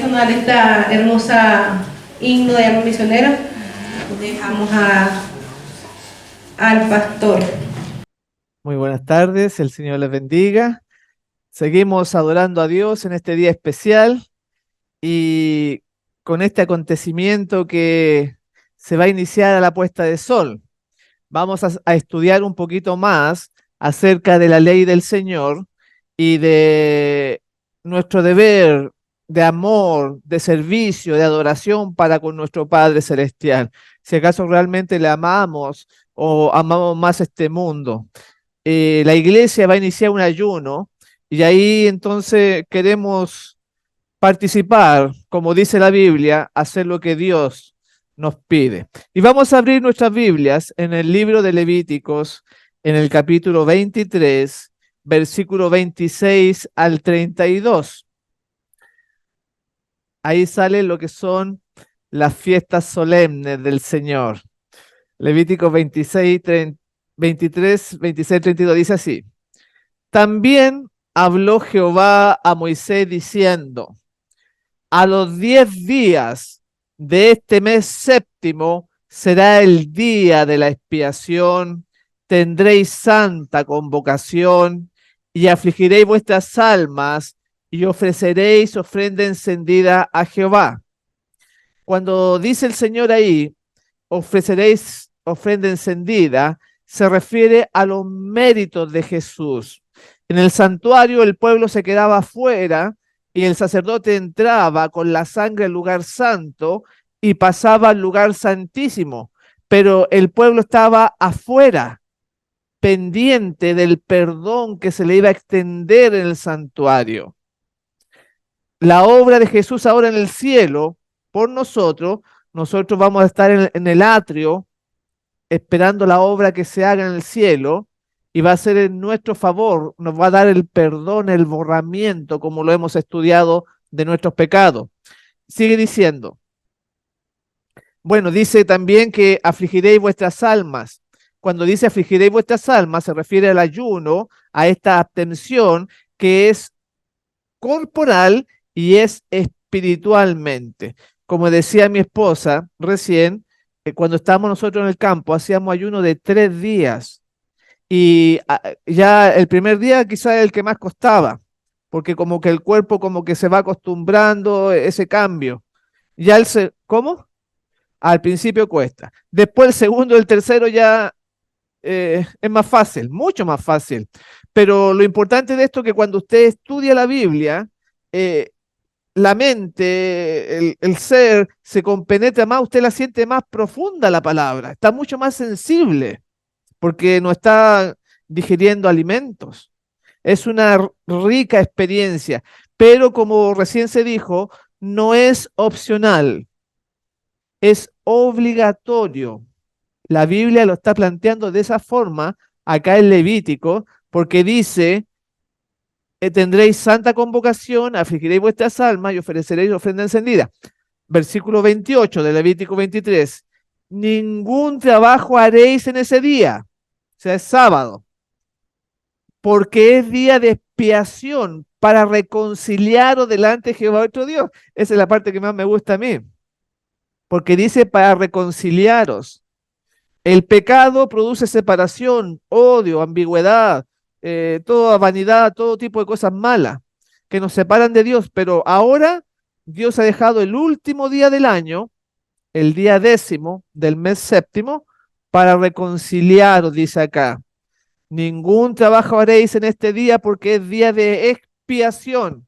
sonar esta hermosa himno de amor misionero, dejamos al pastor. Muy buenas tardes, el Señor les bendiga. Seguimos adorando a Dios en este día especial y con este acontecimiento que se va a iniciar a la puesta de sol. Vamos a estudiar un poquito más acerca de la ley del Señor y de nuestro deber de amor, de servicio, de adoración para con nuestro Padre Celestial. Si acaso realmente le amamos o amamos más este mundo. La iglesia va a iniciar un ayuno y ahí entonces queremos participar, como dice la Biblia, hacer lo que Dios nos pide. Y vamos a abrir nuestras Biblias en el libro de Levíticos, en el capítulo 23, versículo 26 al 32. Ahí sale lo que son las fiestas solemnes del Señor. Levíticos 26, 23, 26, 32 dice así. También habló Jehová a Moisés diciendo, a los 10 días de este mes séptimo será el día de la expiación, tendréis santa convocación y afligiréis vuestras almas y ofreceréis ofrenda encendida a Jehová. Cuando dice el Señor ahí, ofreceréis ofrenda encendida, se refiere a los méritos de Jesús. En el santuario el pueblo se quedaba afuera y el sacerdote entraba con la sangre al lugar santo y pasaba al lugar santísimo, pero el pueblo estaba afuera, pendiente del perdón que se le iba a extender en el santuario. La obra de Jesús ahora en el cielo, por nosotros vamos a estar en el atrio, esperando la obra que se haga en el cielo, y va a ser en nuestro favor, nos va a dar el perdón, el borramiento, como lo hemos estudiado, de nuestros pecados. Sigue diciendo, bueno, dice también que afligiréis vuestras almas. Cuando dice afligiréis vuestras almas, se refiere al ayuno, a esta abstención que es corporal y es espiritualmente. Como decía mi esposa recién, cuando estábamos nosotros en el campo, hacíamos ayuno de 3 días. Y ya el primer día quizás es el que más costaba, porque como que el cuerpo como que se va acostumbrando a ese cambio. Ya ¿cómo? Al principio cuesta. Después el segundo y el tercero ya es más fácil, mucho más fácil. Pero lo importante de esto es que cuando usted estudia la Biblia, eh, la mente, el ser, se compenetra más, usted la siente más profunda la palabra, está mucho más sensible, porque no está digiriendo alimentos. Es una rica experiencia, pero como recién se dijo, no es opcional, es obligatorio. La Biblia lo está planteando de esa forma acá en Levítico, porque dice, tendréis santa convocación, afligiréis vuestras almas y ofreceréis ofrenda encendida. Versículo 28 de Levítico 23. Ningún trabajo haréis en ese día, o sea, es sábado, porque es día de expiación para reconciliaros delante de Jehová vuestro Dios. Esa es la parte que más me gusta a mí, porque dice para reconciliaros. El pecado produce separación, odio, ambigüedad, toda vanidad, todo tipo de cosas malas que nos separan de Dios. Pero ahora Dios ha dejado el último día del año, el día 10º del mes séptimo, para reconciliaros, dice acá. Ningún trabajo haréis en este día porque es día de expiación.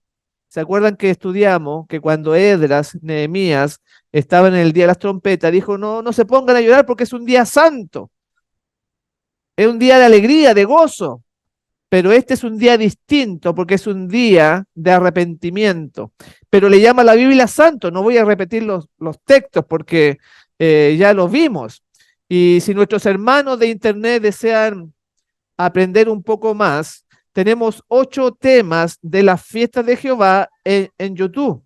¿Se acuerdan que estudiamos que cuando Esdras, Nehemías, estaban en el día de las trompetas, dijo, no, no se pongan a llorar porque es un día santo, es un día de alegría, de gozo, pero este es un día distinto porque es un día de arrepentimiento. Pero le llama a la Biblia santo, no voy a repetir los textos porque ya los vimos. Y si nuestros hermanos de internet desean aprender un poco más, tenemos 8 temas de las fiestas de Jehová en YouTube.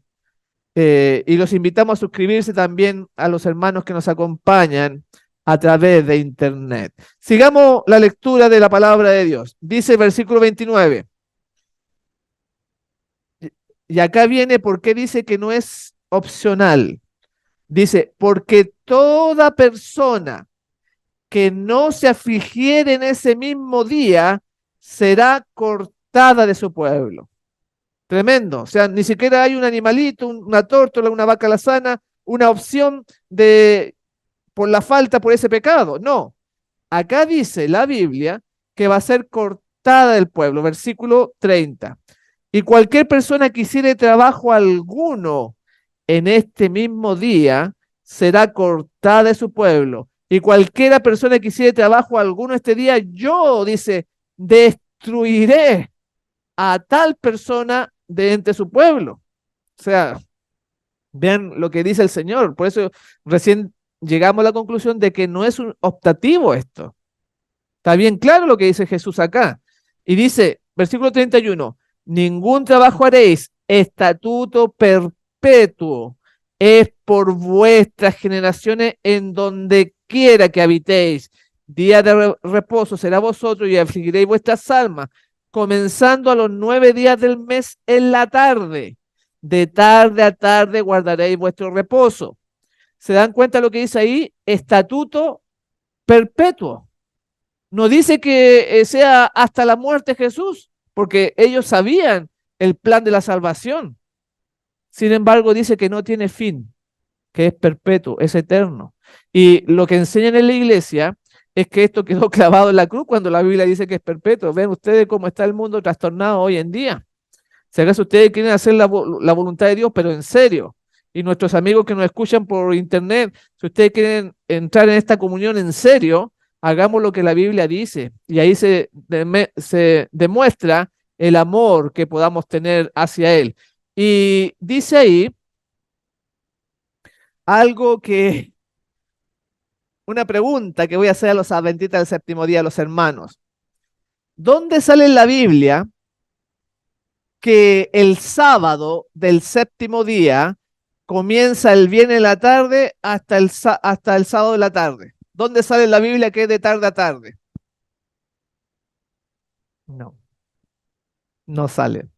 Y los invitamos a suscribirse también a los hermanos que nos acompañan a través de internet. Sigamos la lectura de la palabra de Dios. Dice el versículo 29. y acá viene por qué dice que no es opcional. Dice, porque toda persona que no se afligiere en ese mismo día será cortada de su pueblo. Tremendo. O sea, ni siquiera hay un animalito, una tórtola, una vaca alazana, una opción de por la falta, por ese pecado. No. Acá dice la Biblia que va a ser cortada del pueblo. Versículo 30. Y cualquier persona que hiciere trabajo alguno en este mismo día será cortada de su pueblo. Y cualquiera persona que hiciere trabajo alguno este día, yo, dice, destruiré a tal persona de entre su pueblo. O sea, vean lo que dice el Señor. Por eso recién llegamos a la conclusión de que no es un optativo esto. Está bien claro lo que dice Jesús acá. Y dice, versículo 31, ningún trabajo haréis, estatuto perpetuo es por vuestras generaciones en donde quiera que habitéis. Día de reposo será vosotros y afligiréis vuestras almas, comenzando a los 9 días del mes en la tarde. De tarde a tarde guardaréis vuestro reposo. ¿Se dan cuenta lo que dice ahí? Estatuto perpetuo. No dice que sea hasta la muerte Jesús, porque ellos sabían el plan de la salvación. Sin embargo, dice que no tiene fin, que es perpetuo, es eterno. Y lo que enseñan en la iglesia es que esto quedó clavado en la cruz cuando la Biblia dice que es perpetuo. Ven ustedes cómo está el mundo trastornado hoy en día. Si acaso ustedes quieren hacer la voluntad de Dios, pero en serio. Y nuestros amigos que nos escuchan por internet, si ustedes quieren entrar en esta comunión en serio, hagamos lo que la Biblia dice. Y ahí se demuestra el amor que podamos tener hacia Él. Y dice ahí algo que, una pregunta que voy a hacer a los adventistas del séptimo día, a los hermanos. ¿Dónde sale en la Biblia que el sábado del séptimo día comienza el viernes en la tarde hasta el sábado de la tarde? ¿Dónde sale en la Biblia que es de tarde a tarde? No, no sale.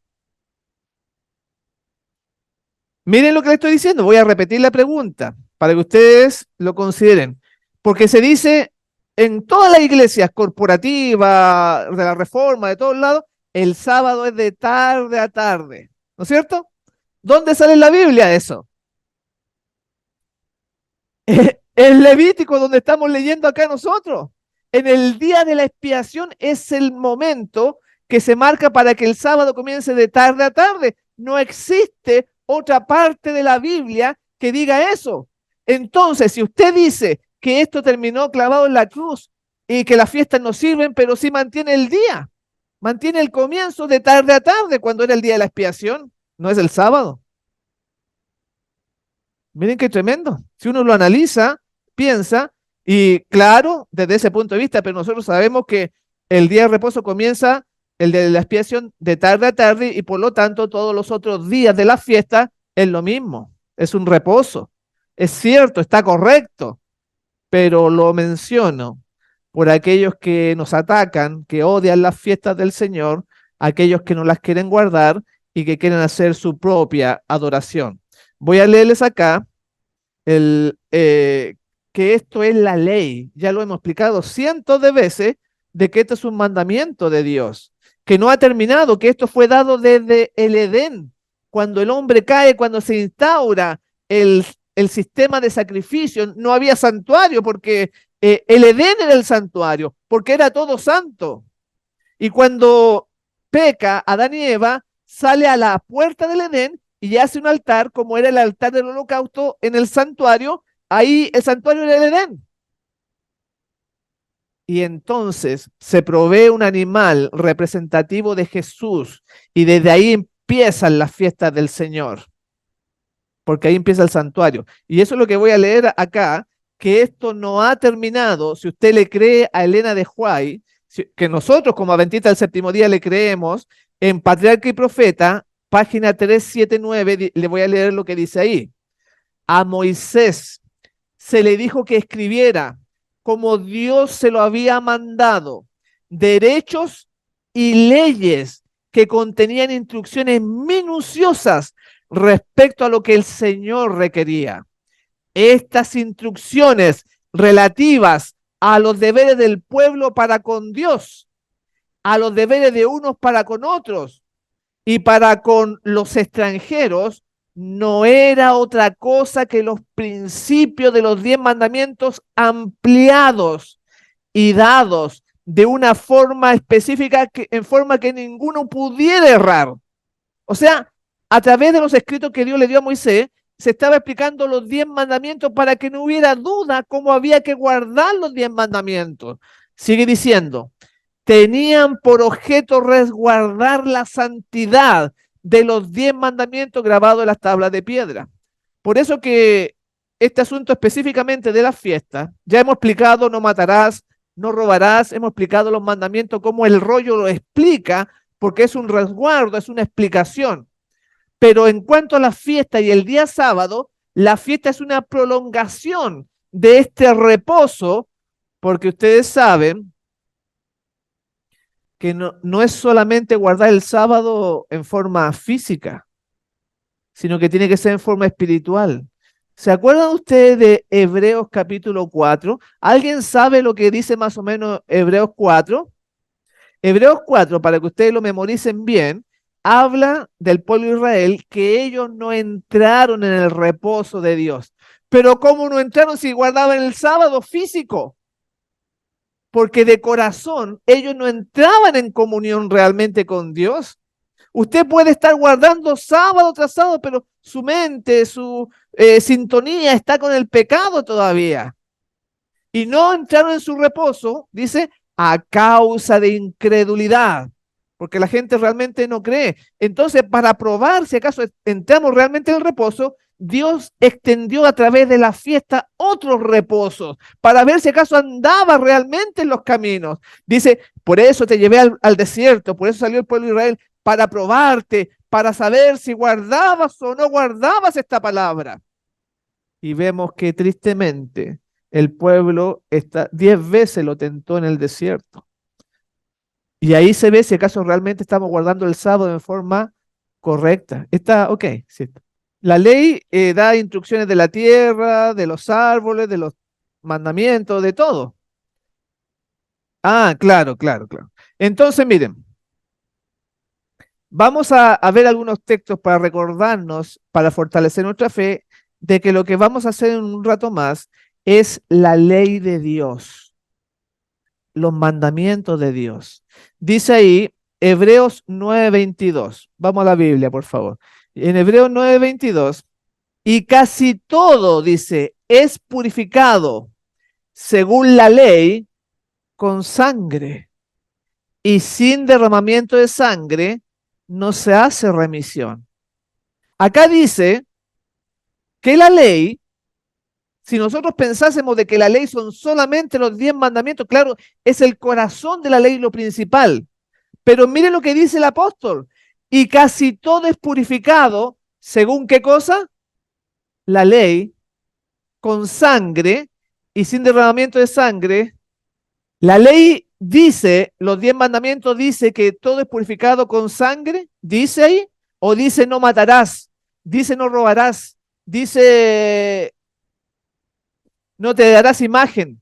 Miren lo que le estoy diciendo, voy a repetir la pregunta para que ustedes lo consideren. Porque se dice en todas las iglesias corporativas, de la Reforma, de todos lados, el sábado es de tarde a tarde. ¿No es cierto? ¿Dónde sale en la Biblia eso? El Levítico, donde estamos leyendo acá nosotros. En el día de la expiación es el momento que se marca para que el sábado comience de tarde a tarde. No existe otra parte de la Biblia que diga eso. Entonces, si usted dice que esto terminó clavado en la cruz y que las fiestas no sirven, pero sí mantiene el día, mantiene el comienzo de tarde a tarde cuando era el día de la expiación, no es el sábado. Miren qué tremendo. Si uno lo analiza, piensa, y claro, desde ese punto de vista, pero nosotros sabemos que el día de reposo comienza el de la expiación de tarde a tarde y por lo tanto todos los otros días de la fiesta es lo mismo, es un reposo. Es cierto, está correcto, pero lo menciono por aquellos que nos atacan, que odian las fiestas del Señor, aquellos que no las quieren guardar y que quieren hacer su propia adoración. Voy a leerles acá que esto es la ley. Ya lo hemos explicado cientos de veces de que esto es un mandamiento de Dios, que no ha terminado, que esto fue dado desde el Edén, cuando el hombre cae, cuando se instaura el sistema de sacrificio. No había santuario porque el Edén era el santuario, porque era todo santo. Y cuando peca Adán y Eva, sale a la puerta del Edén y hace un altar, como era el altar del holocausto en el santuario. Ahí el santuario era el Edén. Y entonces se provee un animal representativo de Jesús y desde ahí empiezan las fiestas del Señor, porque ahí empieza el santuario. Y eso es lo que voy a leer acá, que esto no ha terminado. Si usted le cree a Elena de White, que nosotros como adventistas del séptimo día le creemos, en Patriarca y Profeta, página 379, le voy a leer lo que dice ahí. A Moisés se le dijo que escribiera, como Dios se lo había mandado, derechos y leyes que contenían instrucciones minuciosas respecto a lo que el Señor requería. Estas instrucciones relativas a los deberes del pueblo para con Dios, a los deberes de unos para con otros y para con los extranjeros, no era otra cosa que los principios de los 10 mandamientos ampliados y dados de una forma específica, en forma que ninguno pudiera errar. O sea, a través de los escritos que Dios le dio a Moisés, se estaba explicando los 10 mandamientos para que no hubiera duda cómo había que guardar los 10 mandamientos. Sigue diciendo, tenían por objeto resguardar la santidad de los 10 mandamientos grabados en las tablas de piedra. Por eso que este asunto específicamente de la fiesta, ya hemos explicado no matarás, no robarás, hemos explicado los mandamientos, como el rollo lo explica, porque es un resguardo, es una explicación. Pero en cuanto a la fiesta y el día sábado, la fiesta es una prolongación de este reposo, porque ustedes saben que no es solamente guardar el sábado en forma física, sino que tiene que ser en forma espiritual. ¿Se acuerdan ustedes de Hebreos capítulo 4? ¿Alguien sabe lo que dice más o menos Hebreos 4? Hebreos 4, para que ustedes lo memoricen bien, habla del pueblo de Israel que ellos no entraron en el reposo de Dios. Pero ¿cómo no entraron si guardaban el sábado físico? Porque de corazón ellos no entraban en comunión realmente con Dios. Usted puede estar guardando sábado tras sábado, pero su mente, su sintonía está con el pecado todavía. Y no entraron en su reposo, dice, a causa de incredulidad, porque la gente realmente no cree. Entonces, para probar si acaso entramos realmente en el reposo, Dios extendió a través de la fiesta otros reposos, para ver si acaso andaba realmente en los caminos. Dice, por eso te llevé al desierto, por eso salió el pueblo de Israel, para probarte, para saber si guardabas o no guardabas esta palabra. Y vemos que tristemente el pueblo 10 veces lo tentó en el desierto. Y ahí se ve si acaso realmente estamos guardando el sábado en forma correcta. Está, ok, sí. La ley da instrucciones de la tierra, de los árboles, de los mandamientos, de todo. Ah, claro, claro, claro. Entonces, miren, vamos a ver algunos textos para recordarnos, para fortalecer nuestra fe, de que lo que vamos a hacer en un rato más es la ley de Dios, los mandamientos de Dios. Dice ahí Hebreos 9:22. Vamos a la Biblia, por favor. En Hebreos 9:22, y casi todo, dice, es purificado según la ley con sangre, y sin derramamiento de sangre no se hace remisión. Acá dice que la ley, si nosotros pensásemos de que la ley son solamente los 10 mandamientos, claro, es el corazón de la ley lo principal. Pero miren lo que dice el apóstol. Y casi todo es purificado, ¿según qué cosa? La ley, con sangre y sin derramamiento de sangre. La ley dice, los 10 mandamientos dice que todo es purificado con sangre, dice ahí, o dice no matarás, dice no robarás, dice no te darás imagen.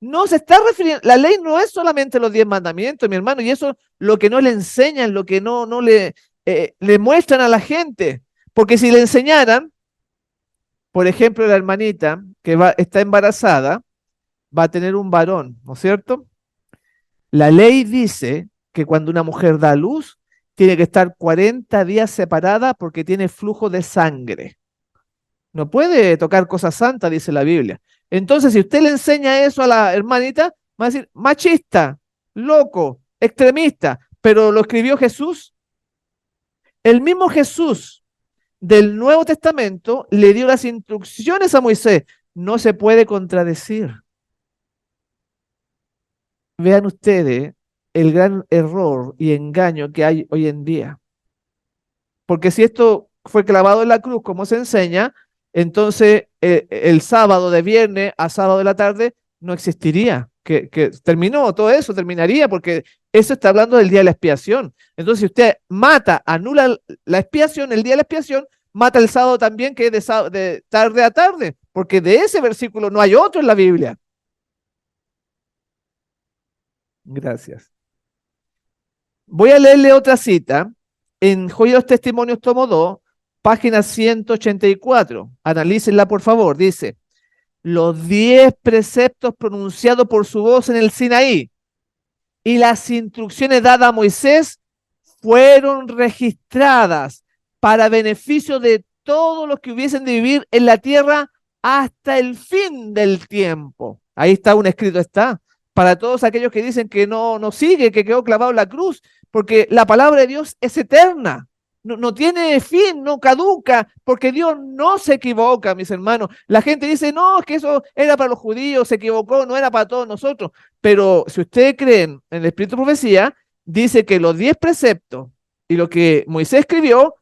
No se está refiriendo, la ley no es solamente los 10 mandamientos, mi hermano, y eso es lo que no le enseñan, lo que no le muestran a la gente. Porque si le enseñaran, por ejemplo, la hermanita que está embarazada, va a tener un varón, ¿no es cierto? La ley dice que cuando una mujer da a luz, tiene que estar 40 días separada porque tiene flujo de sangre. No puede tocar cosas santas, dice la Biblia. Entonces, si usted le enseña eso a la hermanita, va a decir machista, loco, extremista, pero lo escribió Jesús. El mismo Jesús del Nuevo Testamento le dio las instrucciones a Moisés. No se puede contradecir. Vean ustedes el gran error y engaño que hay hoy en día. Porque si esto fue clavado en la cruz, como se enseña, entonces el sábado de viernes a sábado de la tarde no existiría. Que terminó, todo eso terminaría porque Eso está hablando del día de la expiación. Entonces, si usted mata, anula la expiación, el día de la expiación, mata el sábado también, que es de tarde a tarde, porque de ese versículo no hay otro en la Biblia. Gracias. Voy a leerle otra cita en Joya de los Testimonios, tomo 2, página 184. Analícenla, por favor. Dice, los 10 preceptos pronunciados por su voz en el Sinaí y las instrucciones dadas a Moisés fueron registradas para beneficio de todos los que hubiesen de vivir en la tierra hasta el fin del tiempo. Ahí está un escrito, está. Para todos aquellos que dicen que no sigue, que quedó clavado en la cruz, porque la palabra de Dios es eterna. No tiene fin, no caduca, porque Dios no se equivoca, mis hermanos. La gente dice, no, es que eso era para los judíos, se equivocó, no era para todos nosotros. Pero si ustedes creen en el Espíritu de Profecía, dice que los 10 preceptos y lo que Moisés escribió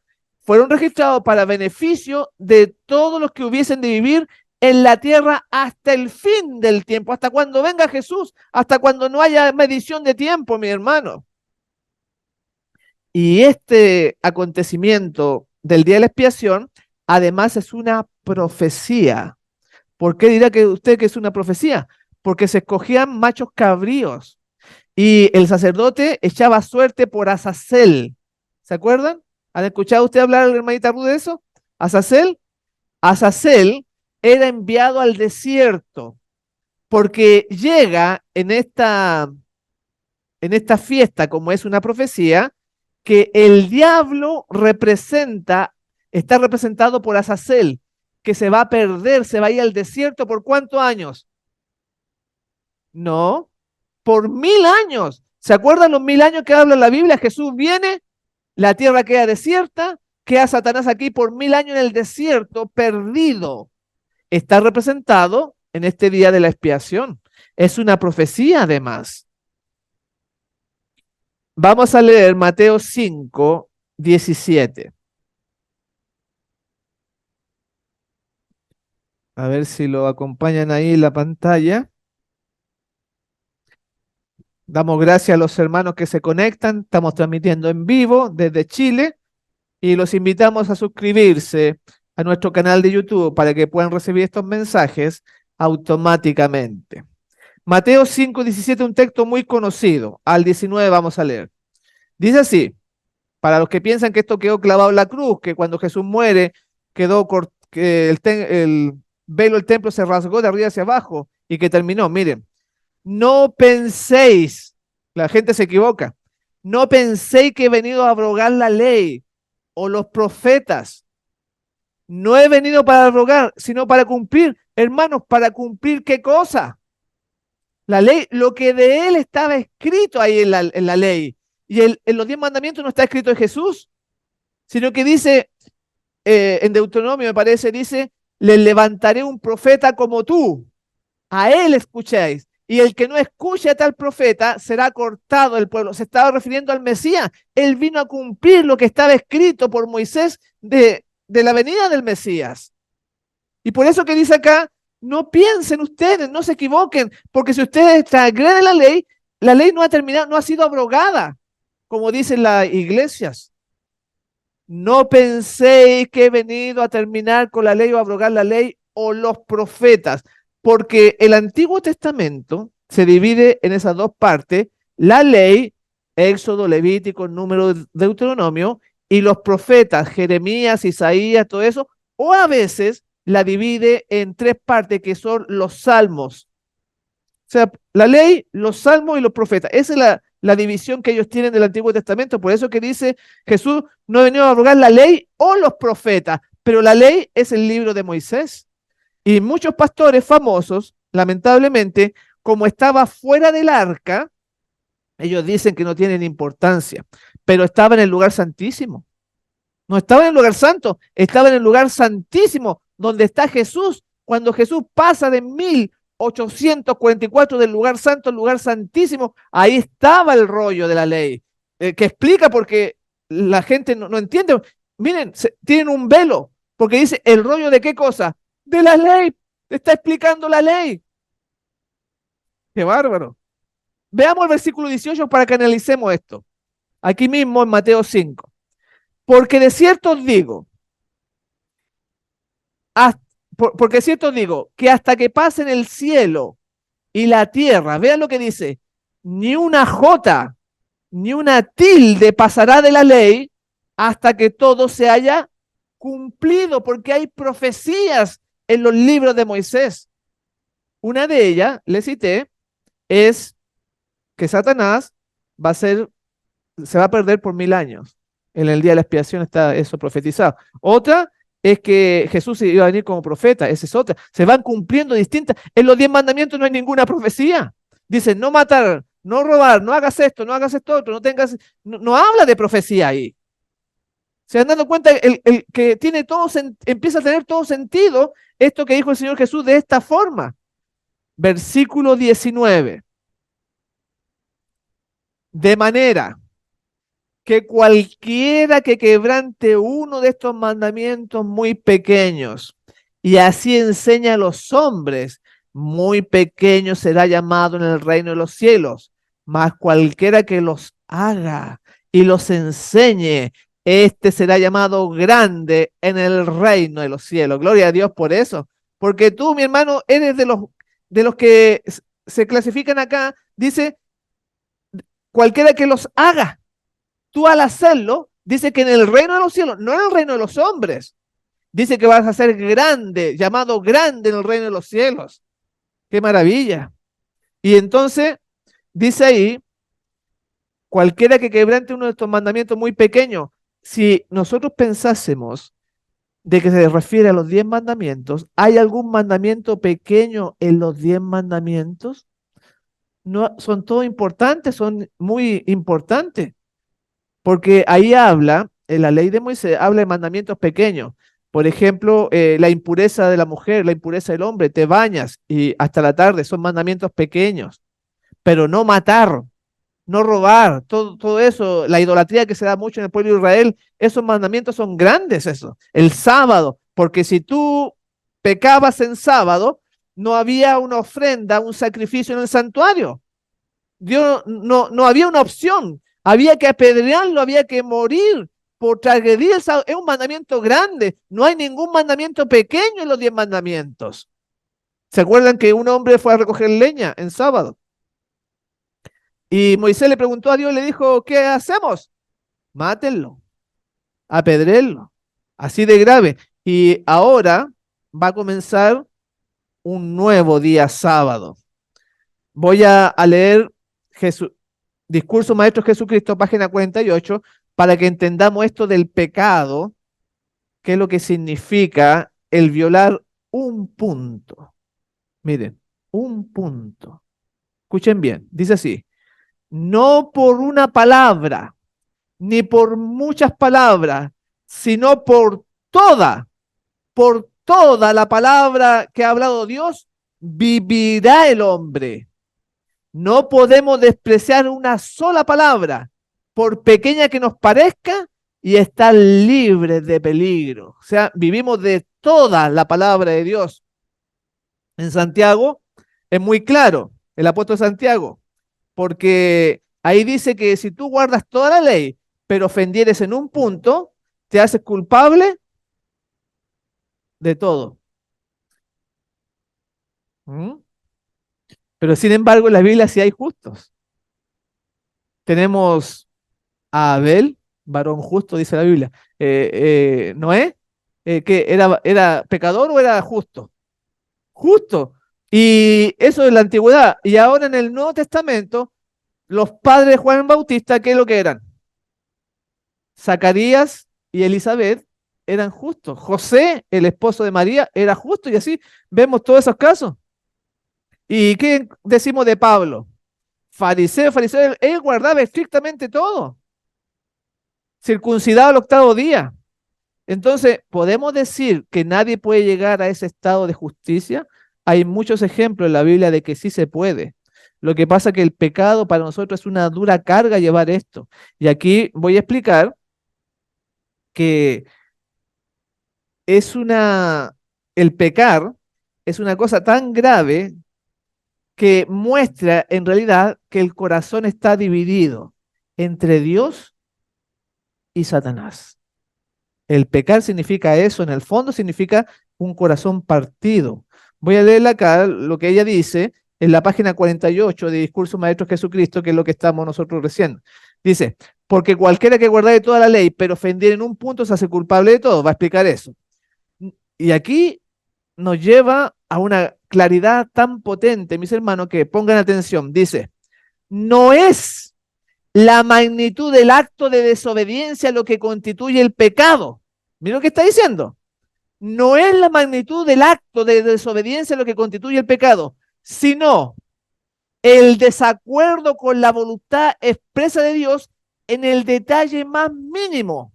fueron registrados para beneficio de todos los que hubiesen de vivir en la tierra hasta el fin del tiempo, hasta cuando venga Jesús, hasta cuando no haya medición de tiempo, mi hermano. Y este acontecimiento del día de la expiación, además es una profecía. ¿Por qué dirá que usted que es una profecía? Porque se escogían machos cabríos y el sacerdote echaba suerte por Azazel. ¿Se acuerdan? ¿Han escuchado usted hablar, hermanita Ruth, de eso? Azazel. Azazel era enviado al desierto porque llega en esta fiesta, como es una profecía, que el diablo está representado por Azazel, que se va a perder, se va a ir al desierto ¿por cuántos años? No, por 1000 años. ¿Se acuerdan los 1000 años que habla la Biblia? Jesús viene, la tierra queda desierta, queda Satanás aquí por 1000 años en el desierto, perdido. Está representado en este día de la expiación. Es una profecía además. Vamos a leer Mateo 5, 17. A ver si lo acompañan ahí en la pantalla. Damos gracias a los hermanos que se conectan. Estamos transmitiendo en vivo desde Chile y los invitamos a suscribirse a nuestro canal de YouTube para que puedan recibir estos mensajes automáticamente. Mateo 5, 17, un texto muy conocido. Al 19 vamos a leer. Dice así, para los que piensan que esto quedó clavado en la cruz, que cuando Jesús muere que el velo del templo se rasgó de arriba hacia abajo y que terminó. Miren, no penséis, la gente se equivoca, no penséis que he venido a abrogar la ley o los profetas. No he venido para abrogar, sino para cumplir. Hermanos, ¿para cumplir qué cosa? La ley, lo que de él estaba escrito ahí en la ley. Y en los 10 mandamientos no está escrito en Jesús, sino que dice, en Deuteronomio me parece, dice, les levantaré un profeta como tú, a él escucháis, y el que no escuche a tal profeta será cortado del pueblo. Se estaba refiriendo al Mesías. Él vino a cumplir lo que estaba escrito por Moisés de la venida del Mesías. Y por eso que dice acá, no piensen ustedes, no se equivoquen, porque si ustedes transgreden la ley no ha terminado, no ha sido abrogada, como dicen las iglesias. No penséis que he venido a terminar con la ley o a abrogar la ley o los profetas, porque el Antiguo Testamento se divide en esas dos partes, la ley, Éxodo, Levítico, Número, Deuteronomio, y los profetas, Jeremías, Isaías, todo eso, o a veces la divide en 3 partes que son los salmos. O sea, la ley, los salmos y los profetas. Esa es la división que ellos tienen del Antiguo Testamento. Por eso que dice Jesús no ha venido a abrogar la ley o los profetas, pero la ley es el libro de Moisés. Y muchos pastores famosos, lamentablemente, como estaba fuera del arca, ellos dicen que no tienen importancia, pero estaba en el lugar santísimo. No estaba en el lugar santo, estaba en el lugar santísimo, donde está Jesús. Cuando Jesús pasa de 1844 del lugar santo al lugar santísimo, ahí estaba el rollo de la ley, que explica porque la gente no entiende. Miren, tienen un velo, porque dice el rollo de qué cosa, de la ley, está explicando la ley. Qué bárbaro. veamos el versículo 18 para que analicemos esto. Aquí mismo en Mateo 5. Porque de cierto os digo, porque de cierto os digo, que hasta que pasen el cielo y la tierra, vean lo que dice, ni una jota, ni una tilde pasará de la ley hasta que todo se haya cumplido, porque hay profecías en los libros de Moisés. Una de ellas, le cité, es que Satanás va a ser, se va a perder por 1000 años. En el día de la expiación está eso profetizado. Otra es que Jesús iba a venir como profeta, esa es otra. Se van cumpliendo distintas. En los 10 mandamientos no hay ninguna profecía. Dice, no matar, no robar, no hagas esto, no hagas esto otro, no tengas, no habla de profecía ahí. ¿Se han dado cuenta el que tiene todo, empieza a tener todo sentido esto que dijo el Señor Jesús de esta forma? Versículo 19. De manera que cualquiera que quebrante uno de estos mandamientos muy pequeños y así enseña a los hombres, muy pequeño será llamado en el reino de los cielos, mas cualquiera que los haga y los enseñe, este será llamado grande en el reino de los cielos. Gloria a Dios por eso, porque tú, mi hermano, eres de los que se clasifican acá, dice, cualquiera que los haga. Tú al hacerlo, dice que en el reino de los cielos, no en el reino de los hombres, dice que vas a ser grande, llamado grande en el reino de los cielos. ¡Qué maravilla! Y entonces, dice ahí, cualquiera que quebrante uno de estos mandamientos muy pequeños, si nosotros pensásemos de que se refiere a los 10 mandamientos, ¿hay algún mandamiento pequeño en los 10 mandamientos? No, son todos importantes, son muy importantes. Porque ahí habla, en la ley de Moisés, habla de mandamientos pequeños. Por ejemplo, la impureza de la mujer, la impureza del hombre, te bañas y hasta la tarde, son mandamientos pequeños. Pero no matar, no robar, todo eso, la idolatría que se da mucho en el pueblo de Israel, esos mandamientos son grandes, eso. El sábado, porque si tú pecabas en sábado, no había una ofrenda, un sacrificio en el santuario. Dios no había una opción, había que apedrearlo, había que morir por transgredir el sábado. Es un mandamiento grande, no hay ningún mandamiento pequeño en los 10 mandamientos. ¿Se acuerdan que un hombre fue a recoger leña en sábado? Y Moisés le preguntó a Dios y le dijo, ¿qué hacemos? Mátenlo, apedréenlo, así de grave. Y ahora va a comenzar un nuevo día sábado. Voy a leer Jesús, Discurso Maestro Jesucristo, página 48, para que entendamos esto del pecado, qué es lo que significa el violar un punto. Miren, un punto. Escuchen bien, dice así, no por una palabra, ni por muchas palabras, sino por toda la palabra que ha hablado Dios, vivirá el hombre. No podemos despreciar una sola palabra, por pequeña que nos parezca, y estar libres de peligro. O sea, vivimos de toda la palabra de Dios. En Santiago es muy claro, el apóstol Santiago, porque ahí dice que si tú guardas toda la ley, pero ofendieres en un punto, te haces culpable de todo. ¿Mm? Pero sin embargo, en la Biblia sí hay justos. Tenemos a Abel, varón justo, dice la Biblia. Noé, que era pecador o era justo. Justo. Y eso en la antigüedad. Y ahora en el Nuevo Testamento, los padres de Juan Bautista, ¿qué es lo que eran? Zacarías y Elizabeth eran justos. José, el esposo de María, era justo. Y así vemos todos esos casos. ¿Y qué decimos de Pablo? Fariseo, fariseo, él guardaba estrictamente todo. Circuncidado al octavo día. Entonces, ¿podemos decir que nadie puede llegar a ese estado de justicia? Hay muchos ejemplos en la Biblia de que sí se puede. Lo que pasa es que el pecado para nosotros es una dura carga llevar esto. Y aquí voy a explicar que es el pecar es una cosa tan grave que muestra en realidad que el corazón está dividido entre Dios y Satanás. El pecar significa eso, en el fondo significa un corazón partido. Voy a leer acá lo que ella dice en la página 48 de Discurso Maestro Jesucristo, que es lo que estamos nosotros recién. Dice, porque cualquiera que guardare toda la ley, pero ofendiere en un punto, se hace culpable de todo. Va a explicar eso. Y aquí nos lleva a una claridad tan potente, mis hermanos, que pongan atención. Dice, no es la magnitud del acto de desobediencia lo que constituye el pecado. Mira lo que está diciendo. No es la magnitud del acto de desobediencia lo que constituye el pecado, sino el desacuerdo con la voluntad expresa de Dios en el detalle más mínimo,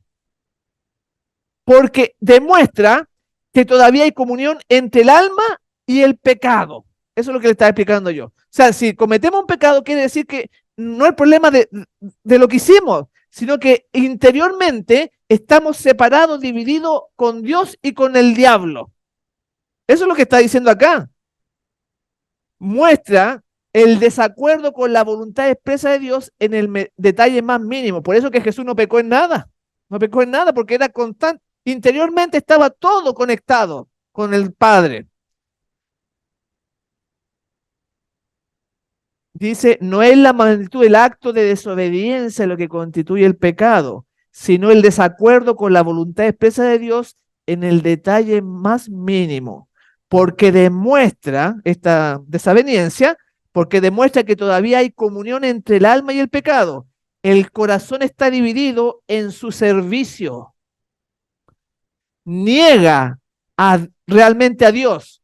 porque demuestra que todavía hay comunión entre el alma y el pecado. Eso es lo que le estaba explicando yo. O sea, si cometemos un pecado, quiere decir que no es problema de lo que hicimos, sino que interiormente estamos separados, divididos con Dios y con el diablo. Eso es lo que está diciendo acá. Muestra el desacuerdo con la voluntad expresa de Dios en el detalle más mínimo. Por eso que Jesús no pecó en nada. No pecó en nada porque era constante. Interiormente estaba todo conectado con el Padre. Dice, no es la magnitud del acto de desobediencia lo que constituye el pecado, sino el desacuerdo con la voluntad expresa de Dios en el detalle más mínimo, porque demuestra esta desaveniencia, porque demuestra que todavía hay comunión entre el alma y el pecado. El corazón está dividido en su servicio, niega realmente a Dios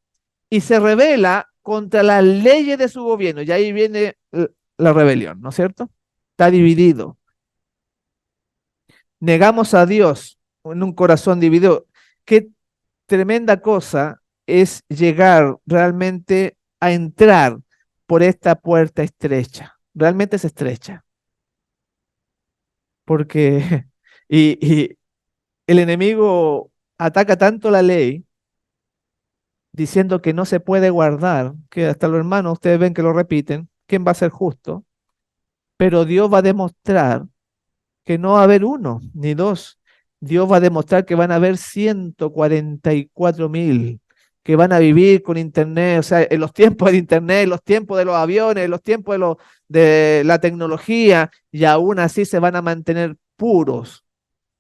y se revela contra las leyes de su gobierno. Y ahí viene la rebelión, ¿no es cierto? Está dividido. Negamos a Dios en un corazón dividido. Qué tremenda cosa es llegar realmente a entrar por esta puerta estrecha. Realmente es estrecha. Porque y el enemigo ataca tanto la ley diciendo que no se puede guardar, que hasta los hermanos, ustedes ven que lo repiten, ¿quién va a ser justo? Pero Dios va a demostrar que no va a haber uno ni dos. Dios va a demostrar que van a haber 144.000 que van a vivir con internet, o sea, en los tiempos de internet, en los tiempos de los aviones, en los tiempos de la tecnología, y aún así se van a mantener puros,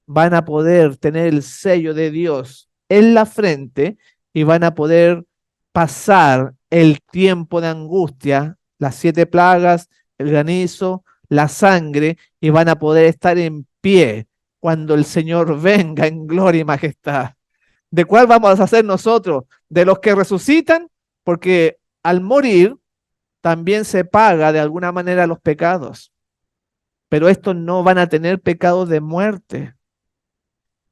van a poder tener el sello de Dios en la frente y van a poder pasar el tiempo de angustia, las 7 plagas, el granizo, la sangre, y van a poder estar en pie cuando el Señor venga en gloria y majestad. ¿De cuál vamos a ser nosotros? De los que resucitan, porque al morir también se paga de alguna manera los pecados, pero estos no van a tener pecados de muerte.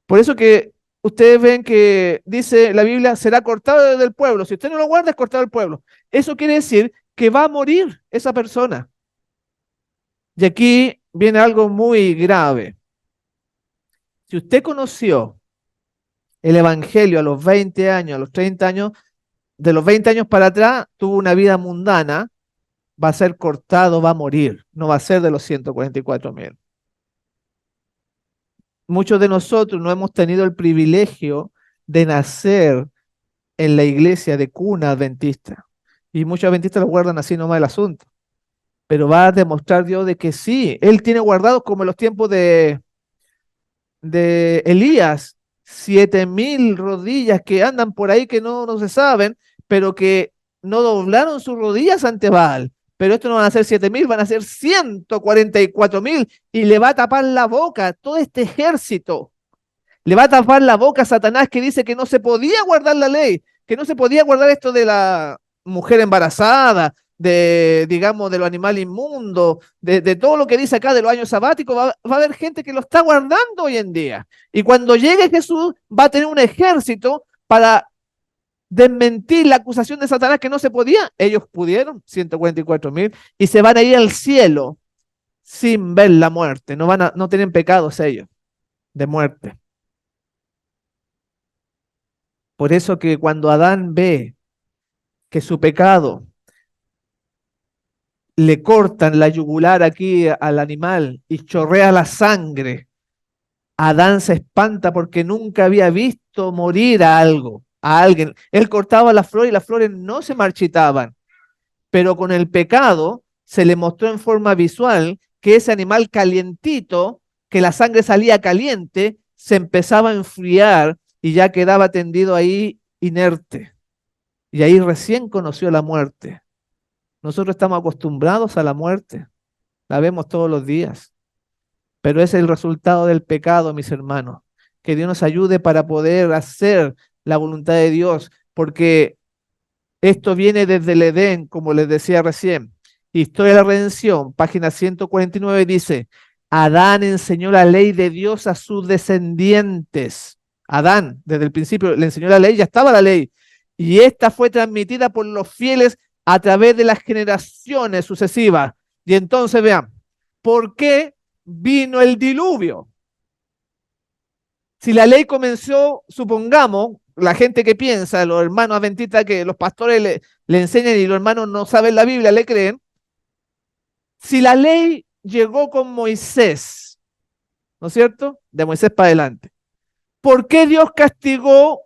Por eso que ustedes ven que dice la Biblia, será cortado del pueblo. Si usted no lo guarda, es cortado del pueblo. Eso quiere decir que va a morir esa persona. Y aquí viene algo muy grave. Si usted conoció el Evangelio a los 20 años, a los 30 años, de los 20 años para atrás, tuvo una vida mundana, va a ser cortado, va a morir. No va a ser de los 144.000. Muchos de nosotros no hemos tenido el privilegio de nacer en la iglesia de cuna adventista. Y muchos adventistas lo guardan así nomás el asunto. Pero va a demostrar Dios de que sí, Él tiene guardados como en los tiempos de Elías, 7.000 rodillas que andan por ahí que no se saben, pero que no doblaron sus rodillas ante Baal. Pero esto no van a ser 7.000, van a ser 144.000 y le va a tapar la boca a todo este ejército. Le va a tapar la boca a Satanás que dice que no se podía guardar la ley, que no se podía guardar esto de la mujer embarazada, de, digamos, de lo animal inmundo, de todo lo que dice acá de los años sabáticos. Va a haber gente que lo está guardando hoy en día. Y cuando llegue Jesús, va a tener un ejército para desmentir la acusación de Satanás que no se podía. Ellos pudieron, 144.000, y se van a ir al cielo sin ver la muerte. No tienen pecados ellos de muerte. Por eso que cuando Adán ve que su pecado le cortan la yugular aquí al animal y chorrea la sangre, Adán se espanta porque nunca había visto morir a algo, a alguien. Él cortaba la flor y las flores no se marchitaban, pero con el pecado se le mostró en forma visual que ese animal calientito, que la sangre salía caliente, se empezaba a enfriar y ya quedaba tendido ahí inerte. Y ahí recién conoció la muerte. Nosotros estamos acostumbrados a la muerte, la vemos todos los días, pero es el resultado del pecado, mis hermanos. Que Dios nos ayude para poder hacer la voluntad de Dios, porque esto viene desde el Edén, como les decía recién. Historia de la Redención, página 149, dice, Adán enseñó la ley de Dios a sus descendientes. Adán, desde el principio, le enseñó la ley, ya estaba la ley. Y esta fue transmitida por los fieles a través de las generaciones sucesivas. Y entonces vean, ¿por qué vino el diluvio? Si la ley comenzó, supongamos, la gente que piensa, los hermanos adventistas que los pastores le enseñan y los hermanos no saben la Biblia, le creen. Si la ley llegó con Moisés, ¿no es cierto? De Moisés para adelante. ¿Por qué Dios castigó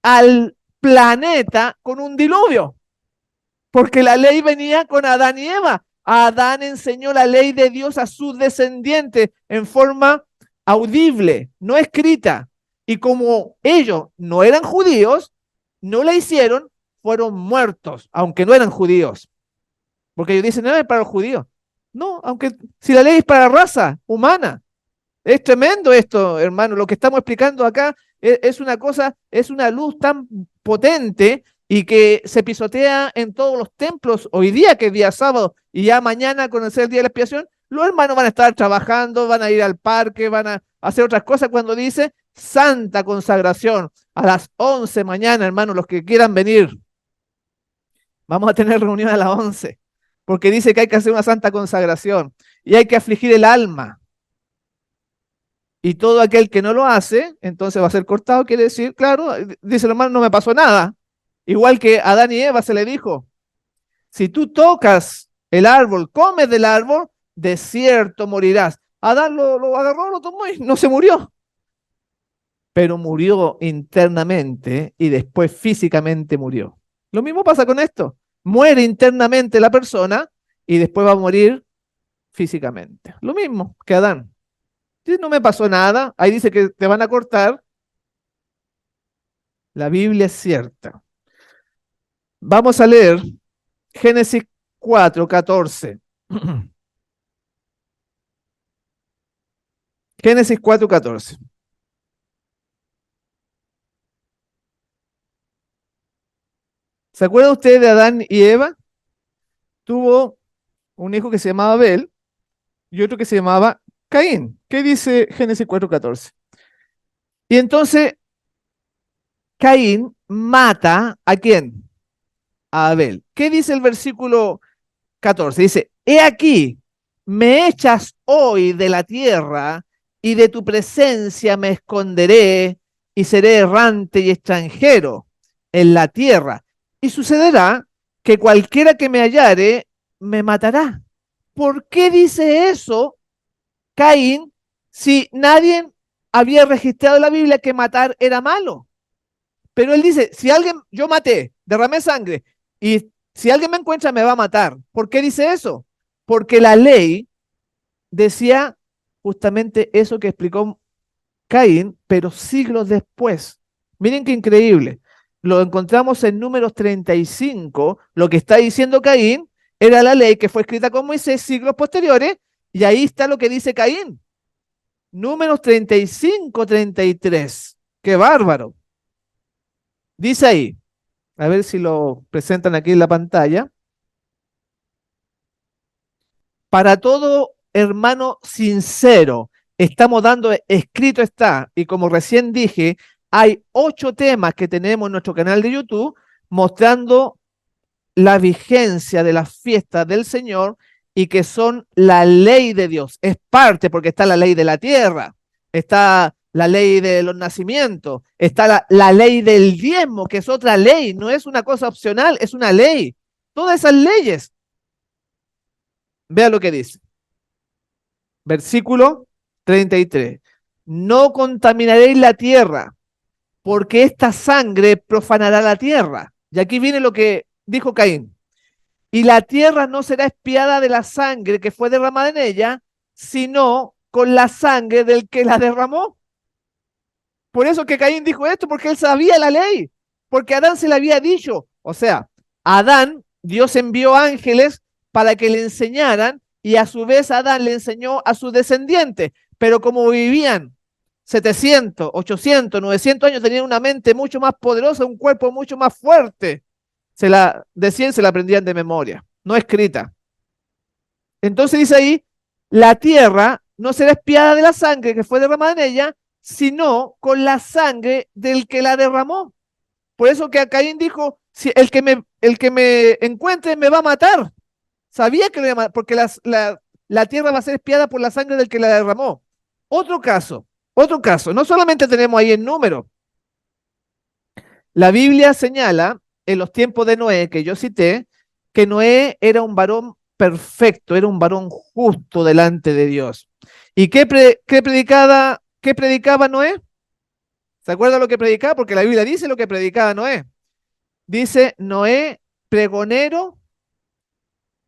al planeta con un diluvio? Porque la ley venía con Adán y Eva. Adán enseñó la ley de Dios a sus descendientes en forma audible, no escrita. Y como ellos no eran judíos, no la hicieron, fueron muertos, aunque no eran judíos. Porque ellos dicen, no es para los judíos. No, aunque si la ley es para la raza humana. Es tremendo esto, hermano. Lo que estamos explicando acá es una cosa, es una luz tan potente y que se pisotea en todos los templos hoy día, que es día sábado, y ya mañana, con el día de la expiación, los hermanos van a estar trabajando, van a ir al parque, van a hacer otras cosas cuando dice santa consagración a las 11 mañana, hermanos, los que quieran venir. Vamos a tener reunión a las 11, porque dice que hay que hacer una santa consagración y hay que afligir el alma. Y todo aquel que no lo hace, entonces va a ser cortado, quiere decir, claro, dice el hermano, no me pasó nada. Igual que a Adán y Eva se le dijo, si tú tocas el árbol, comes del árbol, de cierto morirás. Adán lo agarró, lo tomó y no se murió. Pero murió internamente y después físicamente murió. Lo mismo pasa con esto. Muere internamente la persona y después va a morir físicamente. Lo mismo que Adán. Si no me pasó nada, ahí dice que te van a cortar. La Biblia es cierta. Vamos a leer Génesis 4:14. Génesis 4:14. ¿Se acuerda usted de Adán y Eva? Tuvo un hijo que se llamaba Abel y otro que se llamaba Caín. ¿Qué dice Génesis 4:14? Y entonces Caín mata ¿a quién? A Abel. ¿Qué dice el versículo 14? Dice, he aquí, me echas hoy de la tierra y de tu presencia me esconderé y seré errante y extranjero en la tierra. Y sucederá que cualquiera que me hallare me matará. ¿Por qué dice eso Caín si nadie había registrado en la Biblia que matar era malo? Pero él dice, si alguien, yo maté, derramé sangre, y si alguien me encuentra me va a matar. ¿Por qué dice eso? Porque la ley decía justamente eso que explicó Caín, pero siglos después. Miren qué increíble. Lo encontramos en Números 35, lo que está diciendo Caín era la ley que fue escrita con Moisés siglos posteriores, y ahí está lo que dice Caín. Números 35, 33. Qué bárbaro. Dice ahí, a ver si lo presentan aquí en la pantalla. Para todo hermano sincero, estamos dando, escrito está, y como recién dije, hay 8 temas que tenemos en nuestro canal de YouTube mostrando la vigencia de las fiestas del Señor y que son la ley de Dios. Es parte porque está la ley de la tierra, está la ley de los nacimientos, está la ley del diezmo, que es otra ley, no es una cosa opcional, es una ley. Todas esas leyes. Vea lo que dice. Versículo 33. No contaminaréis la tierra, porque esta sangre profanará la tierra. Y aquí viene lo que dijo Caín. Y la tierra no será expiada de la sangre que fue derramada en ella, sino con la sangre del que la derramó. Por eso que Caín dijo esto, porque él sabía la ley, porque Adán se le había dicho. O sea, Adán, Dios envió ángeles para que le enseñaran y a su vez Adán le enseñó a sus descendientes. Pero como vivían 700, 800, 900 años, tenían una mente mucho más poderosa, un cuerpo mucho más fuerte. Se la aprendían de memoria, no escrita. Entonces dice ahí, la tierra no será expiada de la sangre que fue derramada en ella, sino con la sangre del que la derramó. Por eso que a Caín dijo, si el que me encuentre me va a matar. Sabía que lo iba a matar, porque la tierra va a ser expiada por la sangre del que la derramó. Otro caso, no solamente tenemos ahí el número. La Biblia señala, en los tiempos de Noé, que yo cité, que Noé era un varón perfecto, era un varón justo delante de Dios. ¿Y qué predicaba Noé? ¿Se acuerda lo que predicaba? Porque la Biblia dice lo que predicaba Noé. Dice Noé, pregonero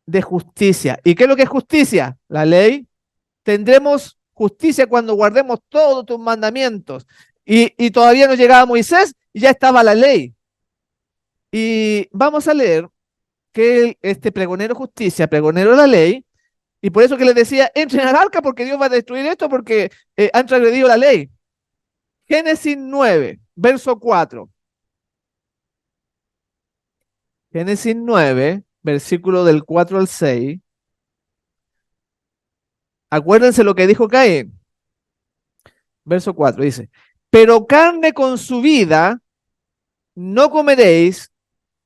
de justicia. ¿Y qué es lo que es justicia? La ley. Tendremos justicia cuando guardemos todos tus mandamientos. Y todavía no llegaba Moisés y ya estaba la ley. Y vamos a leer que este pregonero de justicia, pregonero de la ley, y por eso que les decía, entren al arca porque Dios va a destruir esto porque han transgredido la ley. Génesis 9, verso 4. Génesis 9, versículo del 4 al 6. Acuérdense lo que dijo Caín. Verso 4 dice, pero carne con su vida no comeréis,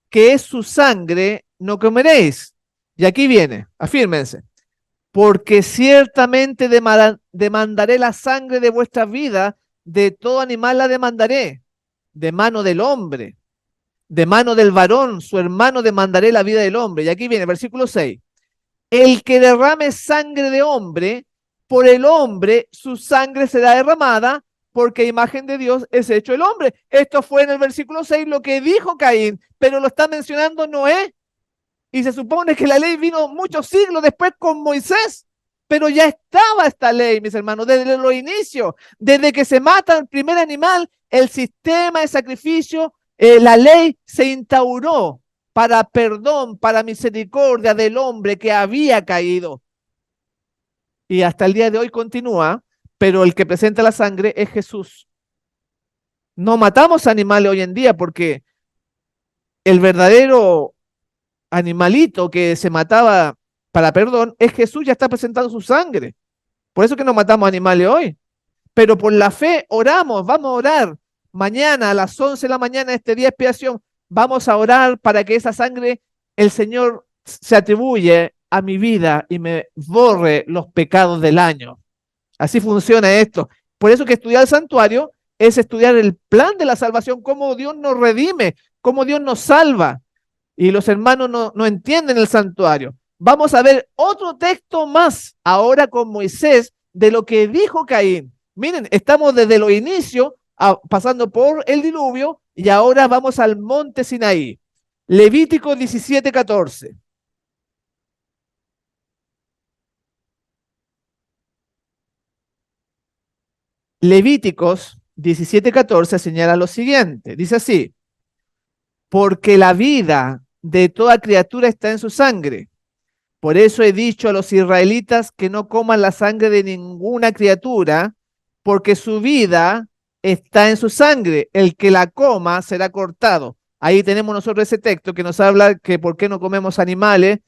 que es su sangre no comeréis. Y aquí viene, afírmense. Porque ciertamente demandaré la sangre de vuestra vida, de todo animal la demandaré, de mano del hombre, de mano del varón, su hermano demandaré la vida del hombre. Y aquí viene, versículo 6. El que derrame sangre de hombre, por el hombre su sangre será derramada, porque imagen de Dios es hecho el hombre. Esto fue en el versículo 6 lo que dijo Caín, pero lo está mencionando Noé. Y se supone que la ley vino muchos siglos después con Moisés, pero ya estaba esta ley, mis hermanos, desde los inicios, desde que se mata el primer animal, el sistema de sacrificio, la ley se instauró para perdón, para misericordia del hombre que había caído. Y hasta el día de hoy continúa, pero el que presenta la sangre es Jesús. No matamos animales hoy en día porque el verdadero animalito que se mataba para perdón es Jesús, ya está presentando su sangre. Por eso que no matamos animales hoy. Pero por la fe oramos, vamos a orar. Mañana a las 11 de la mañana, este día de expiación, vamos a orar para que esa sangre, el Señor se atribuye a mi vida y me borre los pecados del año. Así funciona esto. Por eso que estudiar el santuario es estudiar el plan de la salvación, cómo Dios nos redime, cómo Dios nos salva. Y los hermanos no entienden el santuario. Vamos a ver otro texto más ahora con Moisés de lo que dijo Caín. Miren, estamos desde los inicios pasando por el diluvio y ahora vamos al monte Sinaí. Levítico 17:14. Levíticos 17:14 señala lo siguiente. Dice así, porque la vida de toda criatura está en su sangre. Por eso he dicho a los israelitas que no coman la sangre de ninguna criatura, porque su vida está en su sangre. El que la coma será cortado. Ahí tenemos nosotros ese texto que nos habla que por qué no comemos animales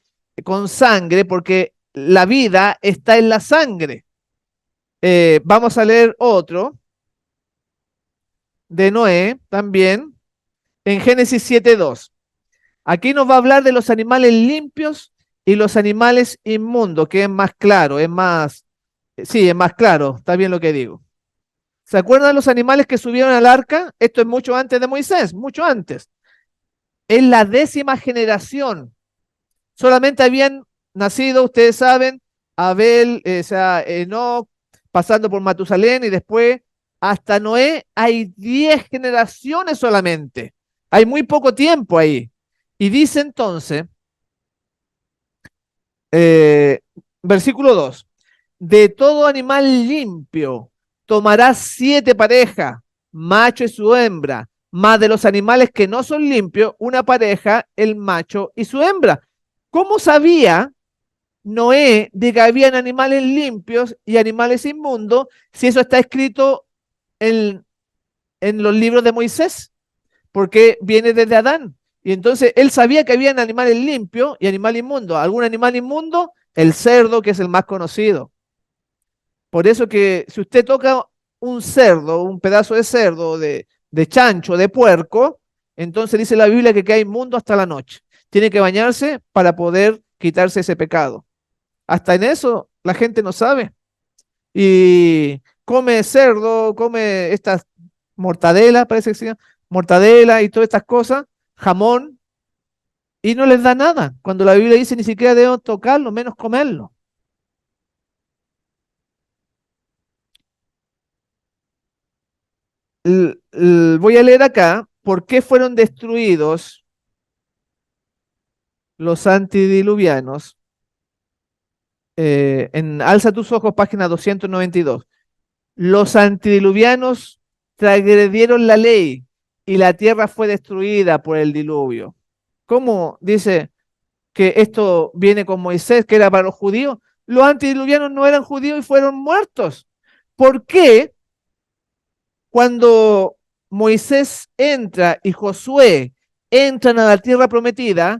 con sangre, porque la vida está en la sangre. Vamos a leer otro de Noé también en Génesis 7:2. Aquí nos va a hablar de los animales limpios y los animales inmundos, que es más claro, sí, es más claro, está bien lo que digo. ¿Se acuerdan de los animales que subieron al arca? Esto es mucho antes de Moisés, mucho antes. Es la 10ª generación. Solamente habían nacido, ustedes saben, Abel, o sea, Enoc, pasando por Matusalén y después hasta Noé, hay 10 generaciones solamente. Hay muy poco tiempo ahí. Y dice entonces, eh, versículo 2, de todo animal limpio tomarás 7 parejas, macho y su hembra, más de los animales que no son limpios, una pareja, el macho y su hembra. ¿Cómo sabía Noé de que habían animales limpios y animales inmundos si eso está escrito en, en los libros de Moisés? Porque viene desde Adán. Y entonces él sabía que habían animales limpios y animal inmundo. ¿Algún animal inmundo? El cerdo, que es el más conocido. Por eso que si usted toca un cerdo, un pedazo de cerdo, de chancho, de puerco, entonces dice la Biblia que queda inmundo hasta la noche. Tiene que bañarse para poder quitarse ese pecado. Hasta en eso la gente no sabe. Y come cerdo, come estas mortadela, parece que se llama, mortadela y todas estas cosas, jamón, y no les da nada. Cuando la Biblia dice ni siquiera deben tocarlo, menos comerlo. Voy a leer acá por qué fueron destruidos los antediluvianos. En Alza tus ojos, página 292. Los antediluvianos transgredieron la ley y la tierra fue destruida por el diluvio. ¿Cómo dice que esto viene con Moisés, que era para los judíos? Los antediluvianos no eran judíos y fueron muertos. ¿Por qué cuando Moisés entra y Josué entran a la tierra prometida,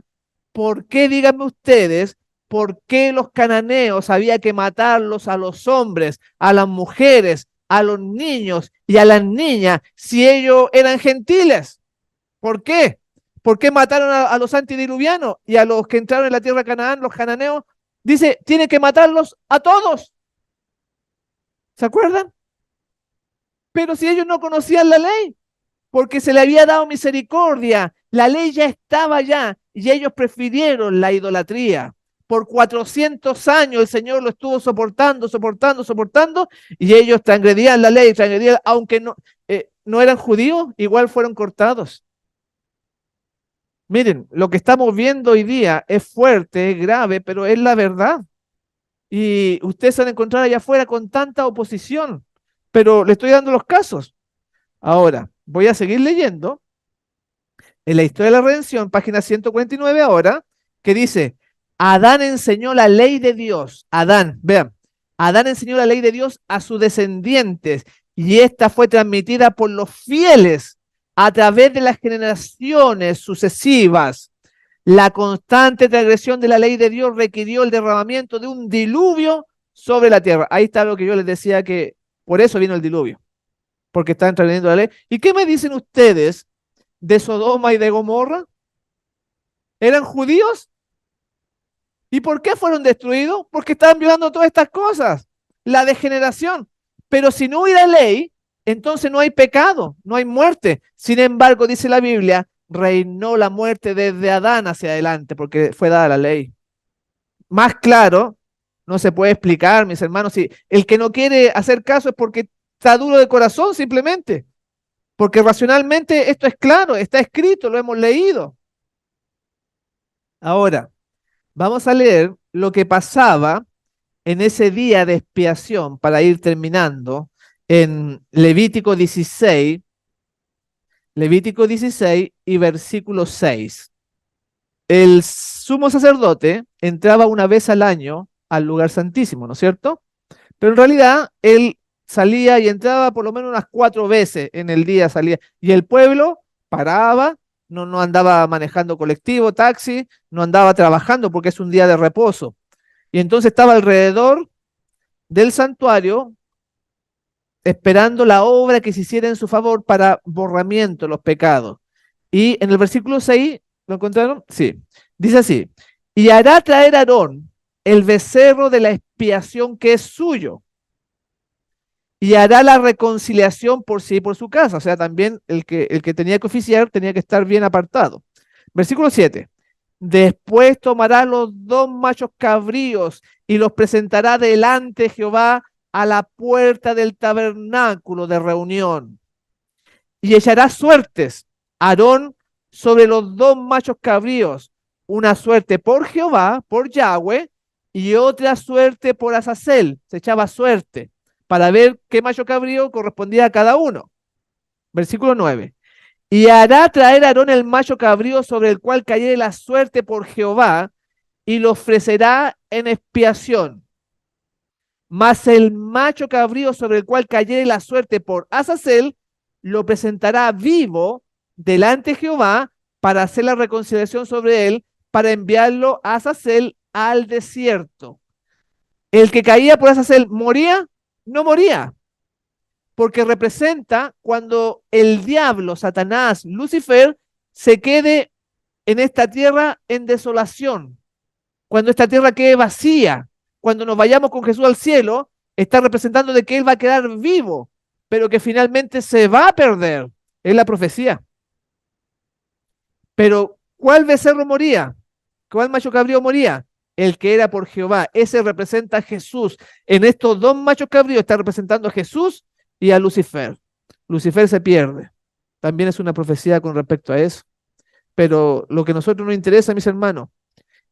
por qué, díganme ustedes, por qué los cananeos había que matarlos a los hombres, a las mujeres, a los niños y a las niñas si ellos eran gentiles? ¿Por qué? ¿Por qué mataron a los antediluvianos y a los que entraron en la tierra de Canaán, los cananeos? Dice, tiene que matarlos a todos. ¿Se acuerdan? Pero si ellos no conocían la ley, porque se le había dado misericordia, la ley ya estaba allá y ellos prefirieron la idolatría. Por 400 años el Señor lo estuvo soportando, soportando, soportando, y ellos transgredían la ley, transgredían, aunque no eran judíos, igual fueron cortados. Miren, lo que estamos viendo hoy día es fuerte, es grave, pero es la verdad. Y ustedes se van a encontrar allá afuera con tanta oposición, pero le estoy dando los casos. Ahora, voy a seguir leyendo en la historia de la redención, página 149 ahora, que dice, Adán enseñó la ley de Dios. Adán, vean, Adán enseñó la ley de Dios a sus descendientes y esta fue transmitida por los fieles a través de las generaciones sucesivas. La constante transgresión de la ley de Dios requirió el derramamiento de un diluvio sobre la tierra. Ahí está lo que yo les decía, que por eso vino el diluvio, porque están transgrediendo la ley. ¿Y qué me dicen ustedes de Sodoma y de Gomorra? ¿Eran judíos? ¿Y por qué fueron destruidos? Porque estaban violando todas estas cosas, la degeneración. Pero si no hubiera ley, entonces no hay pecado, no hay muerte. Sin embargo, dice la Biblia, reinó la muerte desde Adán hacia adelante, porque fue dada la ley. Más claro, no se puede explicar, mis hermanos. Si el que no quiere hacer caso es porque está duro de corazón, simplemente. Porque racionalmente esto es claro, está escrito, lo hemos leído. Ahora, vamos a leer lo que pasaba en ese día de expiación para ir terminando en Levítico 16 y versículo 6. El sumo sacerdote entraba una vez al año al lugar santísimo, ¿no es cierto? Pero en realidad él salía y entraba por lo menos unas 4 veces en el día, salía. Y el pueblo paraba, no andaba manejando colectivo, taxi, no andaba trabajando porque es un día de reposo. Y entonces estaba alrededor del santuario esperando la obra que se hiciera en su favor para borramiento de los pecados. Y en el versículo 6, ¿lo encontraron? Sí. Dice así, y hará traer Aarón el becerro de la expiación que es suyo, y hará la reconciliación por sí y por su casa. O sea, también el que tenía que oficiar tenía que estar bien apartado. Versículo 7. Después tomará los dos machos cabríos y los presentará delante de Jehová a la puerta del tabernáculo de reunión. Y echará suertes Aarón sobre los dos machos cabríos, una suerte por Jehová, por Yahweh, y otra suerte por Azazel. Se echaba suerte para ver qué macho cabrío correspondía a cada uno. Versículo 9. Y hará traer Aarón el macho cabrío sobre el cual cayere la suerte por Jehová, y lo ofrecerá en expiación. Mas el macho cabrío sobre el cual cayere la suerte por Azazel, lo presentará vivo delante de Jehová para hacer la reconciliación sobre él, para enviarlo a Azazel al desierto. El que caía por Azazel moría, no moría, porque representa cuando el diablo, Satanás, Lucifer, se quede en esta tierra en desolación, cuando esta tierra quede vacía, cuando nos vayamos con Jesús al cielo, está representando de que Él va a quedar vivo, pero que finalmente se va a perder. Es la profecía. Pero, ¿cuál becerro moría? ¿Cuál macho cabrío moría? El que era por Jehová. Ese representa a Jesús. En estos dos machos cabríos está representando a Jesús y a Lucifer. Lucifer se pierde. También es una profecía con respecto a eso. Pero lo que a nosotros nos interesa, mis hermanos,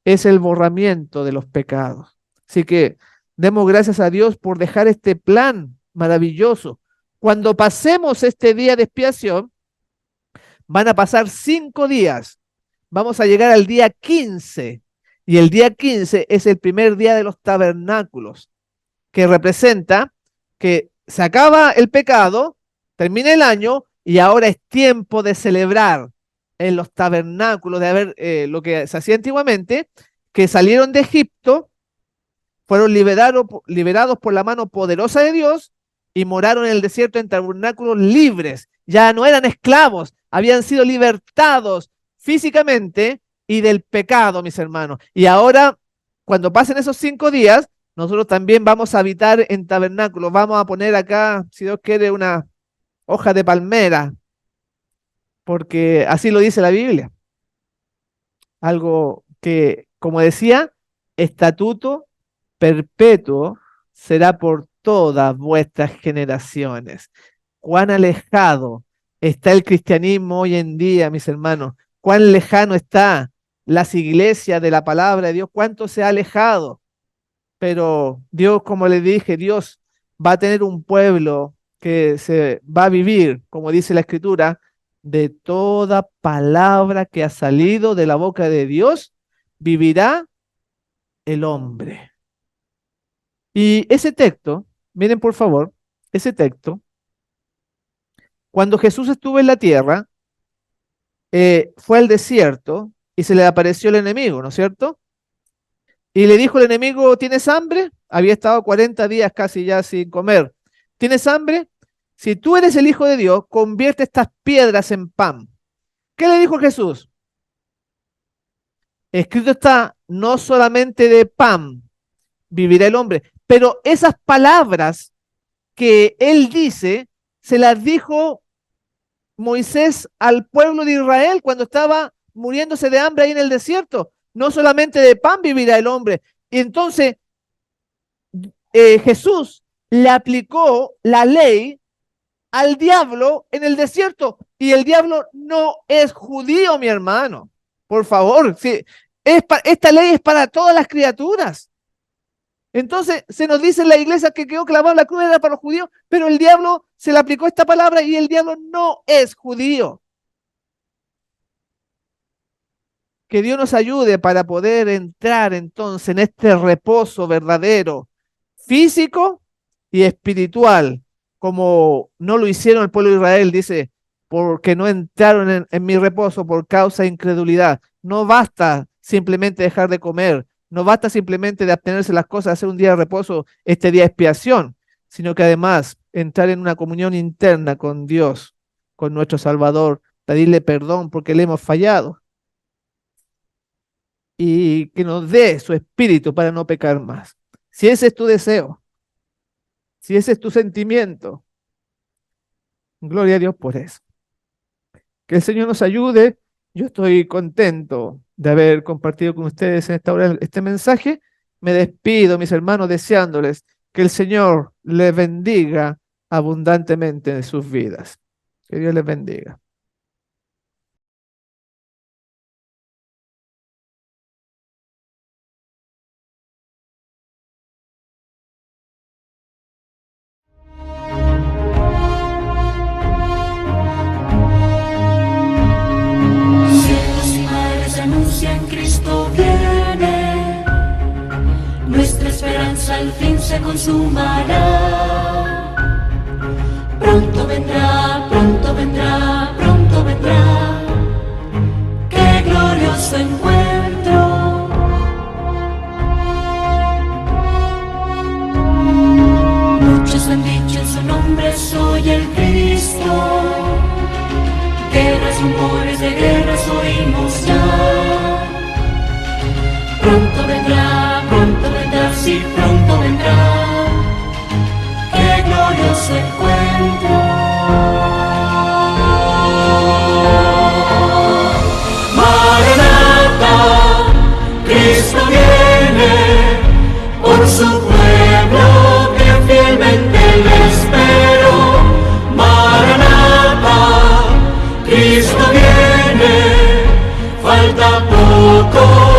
es el borramiento de los pecados. Así que demos gracias a Dios por dejar este plan maravilloso. Cuando pasemos este día de expiación, van a pasar 5 días. Vamos a llegar al día 15. Y el día 15 es el primer día de los tabernáculos, que representa que se acaba el pecado, termina el año y ahora es tiempo de celebrar en los tabernáculos, de haber lo que se hacía antiguamente, que salieron de Egipto, fueron liberados por la mano poderosa de Dios y moraron en el desierto en tabernáculos libres. Ya no eran esclavos, habían sido libertados físicamente y del pecado, mis hermanos. Y ahora, cuando pasen esos 5 días, nosotros también vamos a habitar en tabernáculos. Vamos a poner acá, si Dios quiere, una hoja de palmera, porque así lo dice la Biblia. Algo que, como decía, estatuto perpetuo será por todas vuestras generaciones. Cuán alejado está el cristianismo hoy en día, mis hermanos. Cuán lejano está las iglesias de la palabra de Dios. Cuánto se ha alejado. Pero Dios, como le dije, Dios va a tener un pueblo que se va a vivir, como dice la Escritura, de toda palabra que ha salido de la boca de Dios, vivirá el hombre. Y ese texto, miren por favor, ese texto, cuando Jesús estuvo en la tierra, fue al desierto y se le apareció el enemigo, ¿no es cierto? Y le dijo el enemigo, ¿tienes hambre? Había estado 40 días casi ya sin comer. ¿Tienes hambre? Si tú eres el Hijo de Dios, convierte estas piedras en pan. ¿Qué le dijo Jesús? Escrito está, no solamente de pan vivirá el hombre, pero esas palabras que él dice, se las dijo Moisés al pueblo de Israel cuando estaba muriéndose de hambre ahí en el desierto. No solamente de pan vivirá el hombre. Y entonces Jesús le aplicó la ley al diablo en el desierto. Y el diablo no es judío, mi hermano. Por favor, sí, esta ley es para todas las criaturas. Entonces se nos dice en la iglesia que quedó clavado en la cruz era para los judíos, pero el diablo se le aplicó esta palabra y el diablo no es judío. Que Dios nos ayude para poder entrar entonces en este reposo verdadero, físico y espiritual, como no lo hicieron el pueblo de Israel, dice, porque no entraron en mi reposo por causa de incredulidad. No basta simplemente dejar de comer, no basta simplemente de abstenerse de las cosas, hacer un día de reposo, este día de expiación, sino que además entrar en una comunión interna con Dios, con nuestro Salvador, pedirle perdón porque le hemos fallado y que nos dé su espíritu para no pecar más. Si ese es tu deseo, si ese es tu sentimiento, gloria a Dios por eso. Que el Señor nos ayude Yo estoy contento de haber compartido con ustedes en esta hora este mensaje. Me despido, mis hermanos, deseándoles que el Señor les bendiga abundantemente en sus vidas. Que Dios les bendiga. Cielos y mares anuncian Cristo viene, nuestra esperanza al fin se consumará. Pronto vendrá, pronto vendrá, pronto vendrá. ¡Qué glorioso encuentro! Muchos han dicho en su nombre, soy el Cristo. Guerras, rumores de guerras oímos ya. Pronto vendrá, sí, pronto vendrá. ¡Qué glorioso encuentro! Maranata, Cristo viene por su pueblo que fielmente le espero. Maranata, Cristo viene, falta poco.